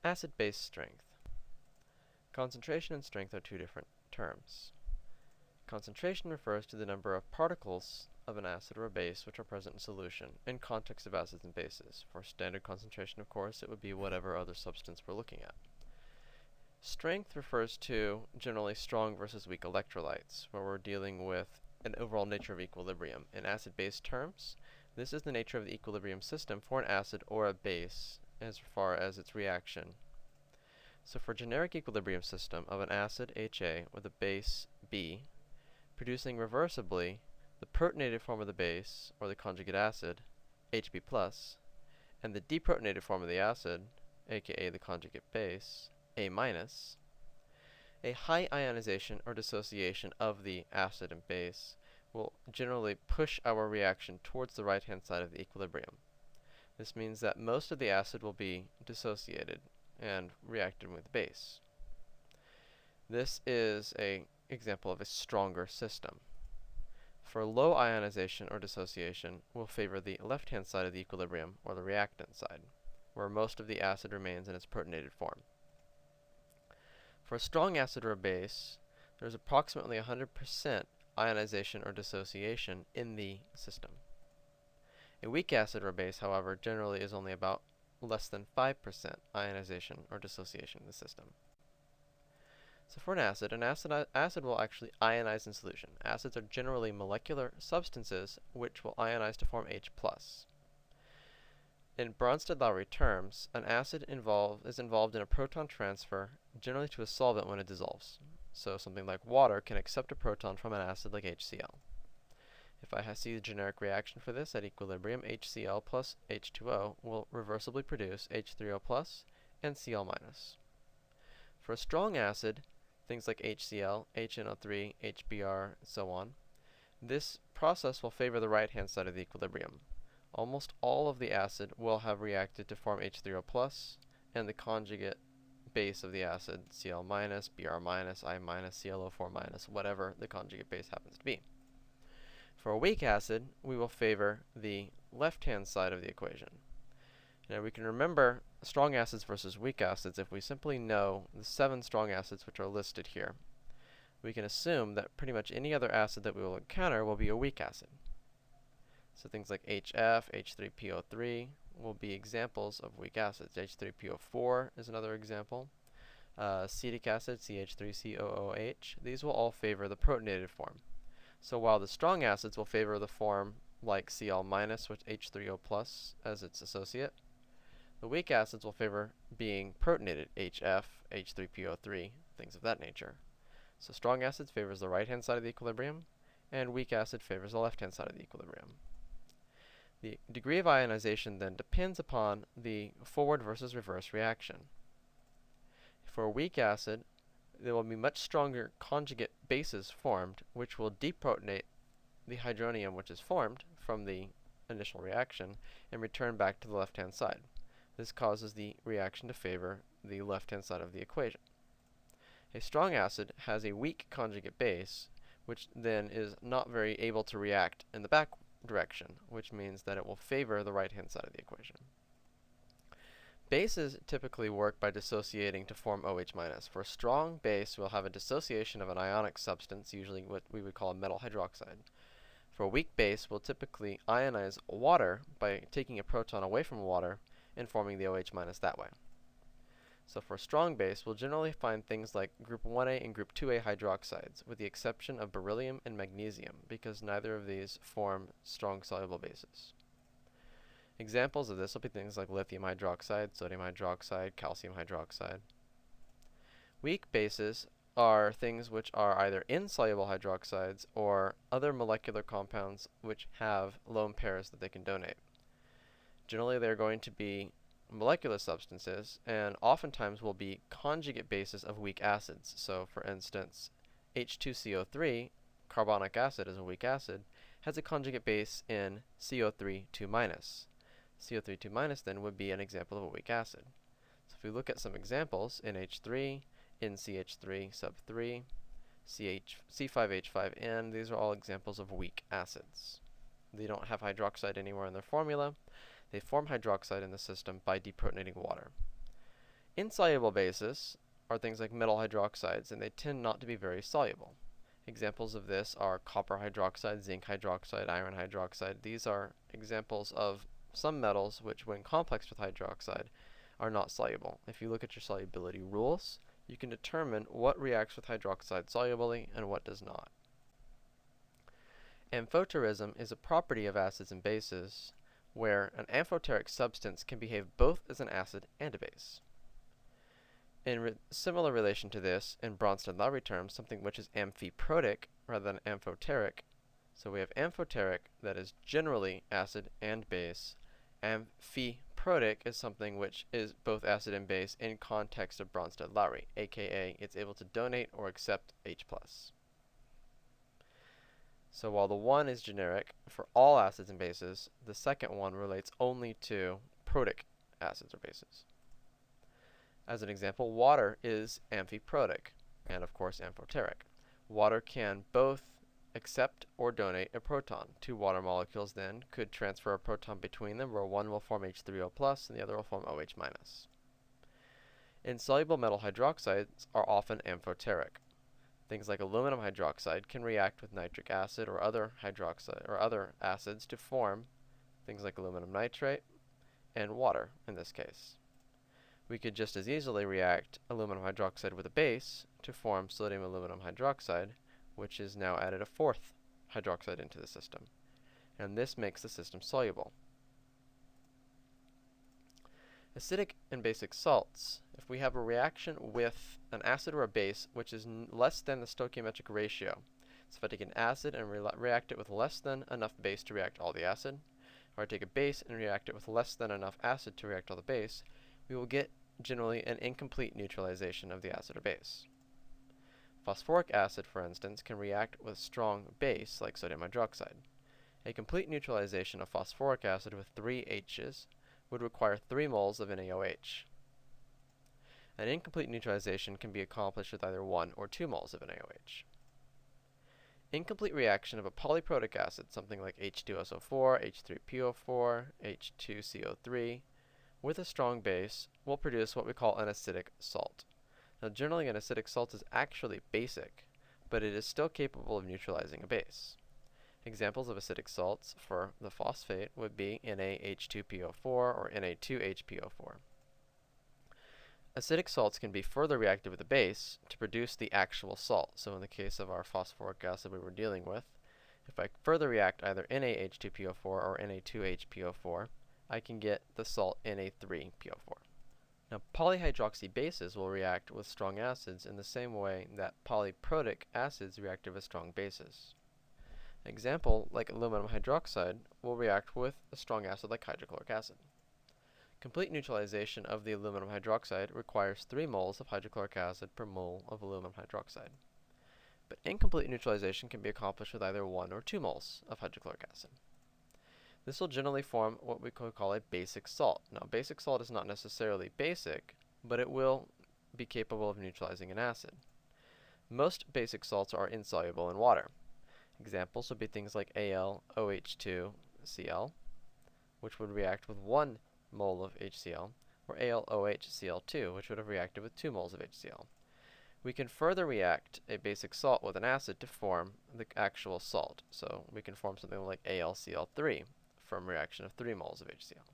Acid-base strength. Concentration and strength are two different terms. Concentration refers to the number of particles of an acid or a base which are present in solution in context of acids and bases. For standard concentration, of course, it would be whatever other substance we're looking at. Strength refers to generally strong versus weak electrolytes, where we're dealing with an overall nature of equilibrium. In acid-base terms, this is the nature of the equilibrium system for an acid or a base as far as its reaction. So for a generic equilibrium system of an acid, HA, with a base, B, producing reversibly the protonated form of the base, or the conjugate acid, HB+, and the deprotonated form of the acid, aka the conjugate base, A-, a high ionization or dissociation of the acid and base will generally push our reaction towards the right-hand side of the equilibrium. This means that most of the acid will be dissociated and reacted with the base. This is an example of a stronger system. For low ionization or dissociation, we'll favor the left-hand side of the equilibrium, or the reactant side, where most of the acid remains in its protonated form. For a strong acid or a base, there's approximately 100% ionization or dissociation in the system. A weak acid or a base, however, generally is only about less than 5% ionization or dissociation in the system. So for an acid will actually ionize in solution. Acids are generally molecular substances which will ionize to form H+. In Bronsted-Lowry terms, an acid is involved in a proton transfer, generally to a solvent when it dissolves. So something like water can accept a proton from an acid like HCl. If I see the generic reaction for this at equilibrium, HCl plus H2O will reversibly produce H3O+ and Cl-. For a strong acid, things like HCl, HNO3, HBr, and so on, this process will favor the right-hand side of the equilibrium. Almost all of the acid will have reacted to form H3O+, and the conjugate base of the acid, Cl-, Br-, I-, ClO4-, whatever the conjugate base happens to be. For a weak acid, we will favor the left-hand side of the equation. Now we can remember strong acids versus weak acids if we simply know the 7 strong acids which are listed here. We can assume that pretty much any other acid that we will encounter will be a weak acid. So things like HF, H3PO3 will be examples of weak acids. H3PO4 is another example. Acetic acid, CH3COOH, these will all favor the protonated form. So while the strong acids will favor the form like Cl- with H3O+ as its associate, the weak acids will favor being protonated, HF, H3PO3, things of that nature. So strong acids favors the right-hand side of the equilibrium, and weak acid favors the left-hand side of the equilibrium. The degree of ionization then depends upon the forward versus reverse reaction. For a weak acid, there will be much stronger conjugate bases formed, which will deprotonate the hydronium which is formed from the initial reaction and return back to the left-hand side. This causes the reaction to favor the left-hand side of the equation. A strong acid has a weak conjugate base, which then is not very able to react in the back direction, which means that it will favor the right-hand side of the equation. Bases typically work by dissociating to form OH-. For a strong base, we'll have a dissociation of an ionic substance, usually what we would call a metal hydroxide. For a weak base, we'll typically ionize water by taking a proton away from water and forming the OH- that way. So for a strong base, we'll generally find things like group 1A and group 2A hydroxides, with the exception of beryllium and magnesium, because neither of these form strong soluble bases. Examples of this will be things like lithium hydroxide, sodium hydroxide, calcium hydroxide. Weak bases are things which are either insoluble hydroxides or other molecular compounds which have lone pairs that they can donate. Generally, they're going to be molecular substances, and oftentimes will be conjugate bases of weak acids. So, for instance, H2CO3, carbonic acid is a weak acid, has a conjugate base in CO3 2-. CO3 2- then would be an example of a weak acid. So if we look at some examples, NH3, NCH3 sub 3, C5H5N, these are all examples of weak acids. They don't have hydroxide anywhere in their formula. They form hydroxide in the system by deprotonating water. Insoluble bases are things like metal hydroxides, and they tend not to be very soluble. Examples of this are copper hydroxide, zinc hydroxide, iron hydroxide. These are examples of some metals which, when complex with hydroxide, are not soluble. If you look at your solubility rules, you can determine what reacts with hydroxide solubly and what does not. Amphoterism is a property of acids and bases where an amphoteric substance can behave both as an acid and a base. In similar relation to this, in Bronsted-Lowry terms, something which is amphiprotic rather than amphoteric. So we have amphoteric, that is generally acid and base. Amphiprotic is something which is both acid and base in context of Bronsted-Lowry, aka it's able to donate or accept H+. So while the one is generic for all acids and bases, the second one relates only to protic acids or bases. As an example, water is amphiprotic and, of course, amphoteric. Water can both accept or donate a proton. Two water molecules then could transfer a proton between them, where one will form H3O+ and the other will form OH-. Insoluble metal hydroxides are often amphoteric. Things like aluminum hydroxide can react with nitric acid or other hydroxide or other acids to form things like aluminum nitrate and water in this case. We could just as easily react aluminum hydroxide with a base to form sodium aluminum hydroxide, which is now added a fourth hydroxide into the system. And this makes the system soluble. Acidic and basic salts. If we have a reaction with an acid or a base which is less than the stoichiometric ratio, so if I take an acid and react it with less than enough base to react all the acid, or I take a base and react it with less than enough acid to react all the base, we will get generally an incomplete neutralization of the acid or base. Phosphoric acid, for instance, can react with strong base like sodium hydroxide. A complete neutralization of phosphoric acid with 3 H's would require 3 moles of NaOH. An incomplete neutralization can be accomplished with either 1 or 2 moles of NaOH. Incomplete reaction of a polyprotic acid, something like H2SO4, H3PO4, H2CO3, with a strong base will produce what we call an acidic salt. Now generally an acidic salt is actually basic, but it is still capable of neutralizing a base. Examples of acidic salts for the phosphate would be NaH2PO4 or Na2HPO4. Acidic salts can be further reacted with a base to produce the actual salt. So in the case of our phosphoric acid we were dealing with, if I further react either NaH2PO4 or Na2HPO4, I can get the salt Na3PO4. Now polyhydroxy bases will react with strong acids in the same way that polyprotic acids reacted with strong bases. An example, like aluminum hydroxide, will react with a strong acid like hydrochloric acid. Complete neutralization of the aluminum hydroxide requires 3 moles of hydrochloric acid per mole of aluminum hydroxide. But incomplete neutralization can be accomplished with either 1 or 2 moles of hydrochloric acid. This will generally form what we could call a basic salt. Now, basic salt is not necessarily basic, but it will be capable of neutralizing an acid. Most basic salts are insoluble in water. Examples would be things like AlOH2Cl, which would react with 1 mole of HCl, or AlOHCl2, which would have reacted with 2 moles of HCl. We can further react a basic salt with an acid to form the actual salt. So we can form something like AlCl3 from reaction of 3 moles of HCl.